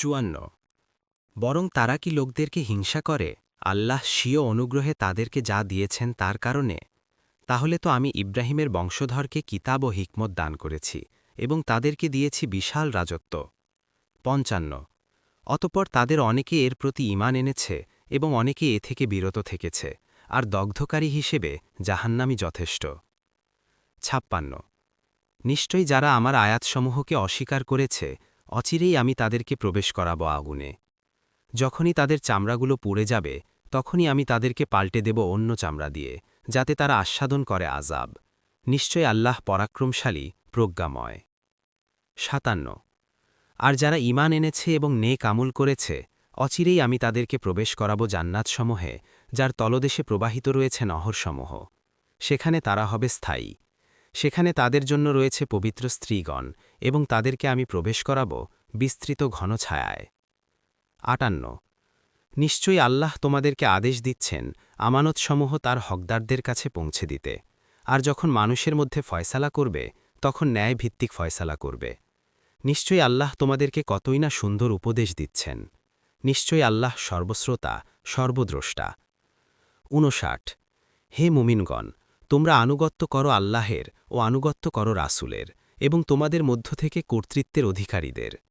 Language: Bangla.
৫৪ বরং তারা কি লোকদেরকে হিংসা করে আল্লাহ স্বীয় অনুগ্রহে তাদেরকে যা দিয়েছেন তার কারণে? তাহলে তো আমি ইব্রাহিমের বংশধরকে কিতাব ও হিকমত দান করেছি এবং তাদেরকে দিয়েছি বিশাল রাজত্ব। ৫৫ অতঃপর তাদের অনেকে এর প্রতি ঈমান এনেছে এবং অনেকে এ থেকে বিরত থেকেছে, আর দগ্ধকারী হিসেবে জাহান্নামই যথেষ্ট। ৫৬ নিশ্চয়ই যারা আমার আয়াতসমূহকে অস্বীকার করেছে, অচিরেই আমি তাদেরকে প্রবেশ করাব আগুনে। যখনই তাদের চামড়াগুলো পুড়ে যাবে, তখনই আমি তাদেরকে পাল্টে দেব অন্য চামড়া দিয়ে, যাতে তারা আস্বাদন করে আযাব। নিশ্চয় আল্লাহ পরাক্রমশালী, প্রজ্ঞাময়। ৫৭ আর যারা ঈমান এনেছে এবং নেক আমল করেছে, অচিরেই আমি তাদেরকে প্রবেশ করাব জান্নাতসমূহে, যার তলদেশে প্রবাহিত রয়েছে নহরসমূহ। সেখানে তারা হবে স্থায়ী। সেখানে তাদের জন্য রয়েছে পবিত্র স্ত্রীগণ, এবং তাদেরকে আমি প্রবেশ করাব বিস্তৃত ঘন ছায়ায়। ৫৮ নিশ্চয়ই আল্লাহ তোমাদেরকে আদেশ দিচ্ছেন আমানতসমূহ তার হকদারদের কাছে পৌঁছে দিতে, আর যখন মানুষের মধ্যে ফয়সালা করবে, তখন ন্যায়ভিত্তিক ফয়সালা করবে। নিশ্চয়ই আল্লাহ তোমাদেরকে কতই না সুন্দর উপদেশ দিচ্ছেন। নিশ্চয়ই আল্লাহ সর্বশ্রোতা, সর্বদ্রষ্টা। ৫৯ হে মুমিনগণ, তোমরা আনুগত্য করো আল্লাহের ও আনুগত্য করো রাসূলের, এবং তোমাদের মধ্য থেকে কর্তৃত্বের অধিকারীদের।